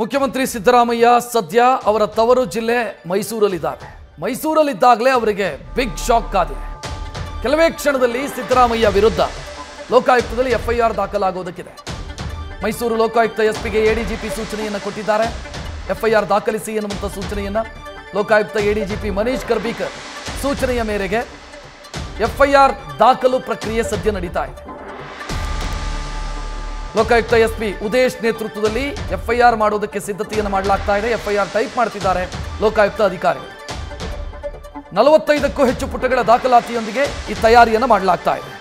ಮುಖ್ಯಮಂತ್ರಿ ಸಿದ್ದರಾಮಯ್ಯ ಸದ್ಯ ಅವರ ತವರು ಜಿಲ್ಲೆ ಮೈಸೂರಲ್ಲಿದ್ದಾರೆ. ಮೈಸೂರಲ್ಲಿದ್ದಾಗಲೇ ಅವರಿಗೆ ಬಿಗ್ ಶಾಕ್ ಕಾದಿದೆ. ಕೆಲವೇ ಕ್ಷಣದಲ್ಲಿ ಸಿದ್ದರಾಮಯ್ಯ ವಿರುದ್ಧ ಲೋಕಾಯುಕ್ತದಲ್ಲಿ ಎಫ್ಐಆರ್ ದಾಖಲಾಗುವುದಕ್ಕಿದೆ. ಮೈಸೂರು ಲೋಕಾಯುಕ್ತ ಎಸ್ಪಿಗೆ ಎಡಿಜಿಪಿ ಸೂಚನೆಯನ್ನು ಕೊಟ್ಟಿದ್ದಾರೆ. ಎಫ್ಐಆರ್ ದಾಖಲಿಸಿ ಎನ್ನುವಂಥ ಸೂಚನೆಯನ್ನು ಲೋಕಾಯುಕ್ತ ಎಡಿಜಿಪಿ ಮನೀಶ್ ಕರ್ಬೀಕರ್ ಸೂಚನೆಯ ಮೇರೆಗೆ ಎಫ್ಐಆರ್ ದಾಖಲು ಪ್ರಕ್ರಿಯೆ ಸದ್ಯ ನಡೀತಾ ಇದೆ. ಲೋಕಾಯುಕ್ತ ಎಸ್ಪಿ ಉದೇಶ್ ನೇತೃತ್ವದಲ್ಲಿ ಎಫ್ಐಆರ್ ಮಾಡೋದಕ್ಕೆ ಸಿದ್ಧತೆಯನ್ನು ಮಾಡಲಾಗ್ತಾ ಇದೆ. ಎಫ್ಐಆರ್ ಟೈಪ್ ಮಾಡ್ತಿದ್ದಾರೆ ಲೋಕಾಯುಕ್ತ ಅಧಿಕಾರಿಗಳು. 45ಕ್ಕೂ ಹೆಚ್ಚು ಪುಟಗಳ ದಾಖಲಾತಿಯೊಂದಿಗೆ ಈ ತಯಾರಿಯನ್ನು ಮಾಡಲಾಗ್ತಾ ಇದೆ.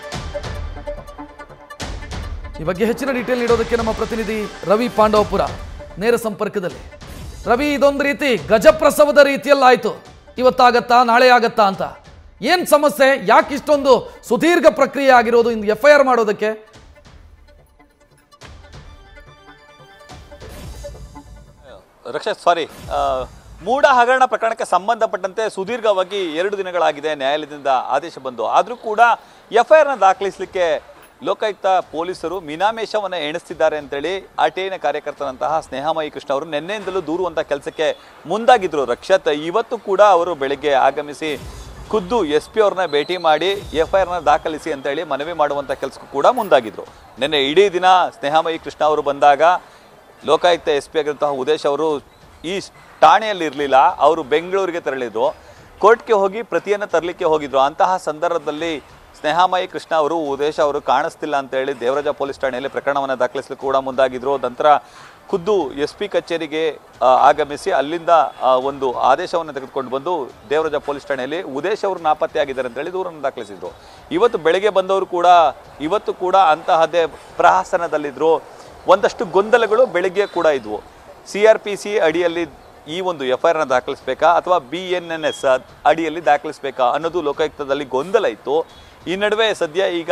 ಈ ಬಗ್ಗೆ ಹೆಚ್ಚಿನ ಡೀಟೇಲ್ ನೀಡೋದಕ್ಕೆ ನಮ್ಮ ಪ್ರತಿನಿಧಿ ರವಿ ಪಾಂಡವಪುರ ನೇರ ಸಂಪರ್ಕದಲ್ಲಿ. ರವಿ, ಇದೊಂದು ರೀತಿ ಗಜಪ್ರಸವದ ರೀತಿಯಲ್ಲಾಯ್ತು. ಇವತ್ತಾಗತ್ತಾ ನಾಳೆ ಆಗತ್ತಾ ಅಂತ ಏನ್ ಸಮಸ್ಯೆ? ಯಾಕೆ ಇಷ್ಟೊಂದು ಸುದೀರ್ಘ ಪ್ರಕ್ರಿಯೆ ಆಗಿರೋದು ಇಂದು ಎಫ್ಐಆರ್ ಮಾಡೋದಕ್ಕೆ? ರಕ್ಷಿತ್, ಮೂಡ ಹಗರಣ ಪ್ರಕರಣಕ್ಕೆ ಸಂಬಂಧಪಟ್ಟಂತೆ ಸುದೀರ್ಘವಾಗಿ 2 ದಿನಗಳಾಗಿದೆ ನ್ಯಾಯಾಲಯದಿಂದ ಆದೇಶ ಬಂದು. ಆದರೂ ಕೂಡ ಎಫ್ಐಆರ್ನ ದಾಖಲಿಸಲಿಕ್ಕೆ ಲೋಕಾಯುಕ್ತ ಪೊಲೀಸರು ಮೀನಾಮೇಷವನ್ನು ಎಣಿಸ್ತಿದ್ದಾರೆ ಅಂತೇಳಿ ಆರ್ಟಿಐನ ಕಾರ್ಯಕರ್ತರಂತಹ ಸ್ನೇಹಮಯಿ ಕೃಷ್ಣ ಅವರು ನಿನ್ನೆಯಿಂದಲೂ ದೂರುವಂಥ ಕೆಲಸಕ್ಕೆ ಮುಂದಾಗಿದ್ರು. ರಕ್ಷತ್, ಇವತ್ತು ಕೂಡ ಅವರು ಬೆಳಿಗ್ಗೆ ಆಗಮಿಸಿ ಖುದ್ದು SP ಅವ್ರನ್ನ ಭೇಟಿ ಮಾಡಿ ಎಫ್ಐಆರ್ನ ದಾಖಲಿಸಿ ಅಂತೇಳಿ ಮನವಿ ಮಾಡುವಂಥ ಕೆಲಸಕ್ಕೂ ಕೂಡ ಮುಂದಾಗಿದ್ರು. ನಿನ್ನೆ ಇಡೀ ದಿನ ಸ್ನೇಹಮಯಿ ಕೃಷ್ಣ ಅವರು ಬಂದಾಗ ಲೋಕಾಯುಕ್ತ SP ಆಗಿರುವಂತಹ ಉದೇಶ್ ಅವರು ಈ ಠಾಣೆಯಲ್ಲಿ ಇರಲಿಲ್ಲ. ಅವರು ಬೆಂಗಳೂರಿಗೆ ತೆರಳಿದ್ರು. ಕೋರ್ಟ್ಗೆ ಹೋಗಿ ಪ್ರತಿಯನ್ನು ತರಲಿಕ್ಕೆ ಹೋಗಿದ್ರು. ಅಂತಹ ಸಂದರ್ಭದಲ್ಲಿ ಸ್ನೇಹಮಯಿ ಕೃಷ್ಣ ಅವರು ಉದೇಶ್ ಅವರು ಕಾಣಿಸ್ತಿಲ್ಲ ಅಂತೇಳಿ ದೇವರಾಜ ಪೊಲೀಸ್ ಠಾಣೆಯಲ್ಲಿ ಪ್ರಕರಣವನ್ನು ದಾಖಲಿಸಲಿಕ್ಕೆ ಕೂಡ ಮುಂದಾಗಿದ್ರು. ನಂತರ ಖುದ್ದು SP ಕಚೇರಿಗೆ ಆಗಮಿಸಿ ಅಲ್ಲಿಂದ ಒಂದು ಆದೇಶವನ್ನು ತೆಗೆದುಕೊಂಡು ಬಂದು ದೇವರಾಜ ಪೊಲೀಸ್ ಠಾಣೆಯಲ್ಲಿ ಉದೇಶ್ ಅವರು ನಾಪತ್ತೆಯಾಗಿದ್ದಾರೆ ಅಂತೇಳಿ ದೂರನ್ನು ದಾಖಲಿಸಿದ್ರು. ಇವತ್ತು ಬೆಳಗ್ಗೆ ಬಂದವರು ಕೂಡ ಇವತ್ತು ಕೂಡ ಅಂತಹದ್ದೇ ಪ್ರಹಸನದಲ್ಲಿದ್ದರು. ಒಂದಷ್ಟು ಗೊಂದಲಗಳು ಬೆಳಗ್ಗೆ ಕೂಡ ಇದ್ವು. CRPC ಅಡಿಯಲ್ಲಿ ಈ ಒಂದು ಎಫ್ಐಆರ್ನ ದಾಖಲಿಸಬೇಕಾ ಅಥವಾ BNNS ಅಡಿಯಲ್ಲಿ ದಾಖಲಿಸಬೇಕಾ ಅನ್ನೋದು ಲೋಕಾಯುಕ್ತದಲ್ಲಿ ಗೊಂದಲ ಇತ್ತು. ಈ ನಡುವೆ ಸದ್ಯ ಈಗ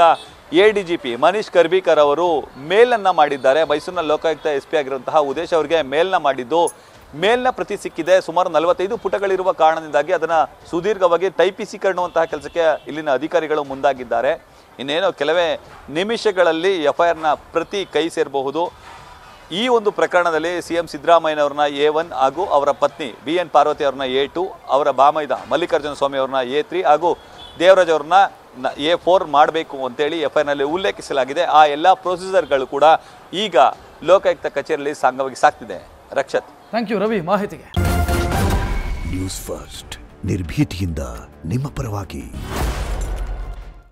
ADGP ಮನೀಶ್ ಕರ್ಬೀಕರ್ ಅವರು ಮೇಲನ್ನು ಮಾಡಿದ್ದಾರೆ. ಮೈಸೂರಿನ ಲೋಕಾಯುಕ್ತ SP ಆಗಿರುವಂತಹ ಉದೇಶ್ ಅವರಿಗೆ ಮೇಲ್ನ ಮಾಡಿದ್ದು, ಮೇಲ್ನ ಪ್ರತಿ ಸಿಕ್ಕಿದೆ. ಸುಮಾರು 45 ಪುಟಗಳಿರುವ ಕಾರಣದಿಂದಾಗಿ ಅದನ್ನು ಸುದೀರ್ಘವಾಗಿ ಟೈಪಿಸೀಕರಣವಂತಹ ಕೆಲಸಕ್ಕೆ ಇಲ್ಲಿನ ಅಧಿಕಾರಿಗಳು ಮುಂದಾಗಿದ್ದಾರೆ. ಇನ್ನೇನೋ ಕೆಲವೇ ನಿಮಿಷಗಳಲ್ಲಿ ಎಫ್ಐಆರ್ನ ಪ್ರತಿ ಕೈ ಸೇರಬಹುದು. ಈ ಒಂದು ಪ್ರಕರಣದಲ್ಲಿ CM ಸಿದ್ದರಾಮಯ್ಯನವ್ರನ್ನ A1 ಹಾಗೂ ಅವರ ಪತ್ನಿ BN ಪಾರ್ವತಿ ಅವ್ರನ್ನ A2, ಅವರ ಬಾಮೈದ ಮಲ್ಲಿಕಾರ್ಜುನ ಸ್ವಾಮಿ ಅವ್ರನ್ನ A3 ಹಾಗೂ ದೇವರಾಜ್ ಅವ್ರನ್ನ A4 ಮಾಡಬೇಕು ಅಂತೇಳಿ ಎಫ್ಐಆರ್ನಲ್ಲಿ ಉಲ್ಲೇಖಿಸಲಾಗಿದೆ. ಆ ಎಲ್ಲ ಪ್ರೊಸೀಜರ್ಗಳು ಕೂಡ ಈಗ ಲೋಕಾಯುಕ್ತ ಕಚೇರಿಯಲ್ಲಿ ಸಾಂಗವಾಗಿ ಸಾಗ್ತಿದೆ. ರಕ್ಷತ್, ಥ್ಯಾಂಕ್ ಯು ರವಿ ಮಾಹಿತಿಗೆ. ನ್ಯೂಸ್ ಫಸ್ಟ್ ನಿರ್ಭೀತಿಯಿಂದ ನಿಮ್ಮ ಪರವಾಗಿ.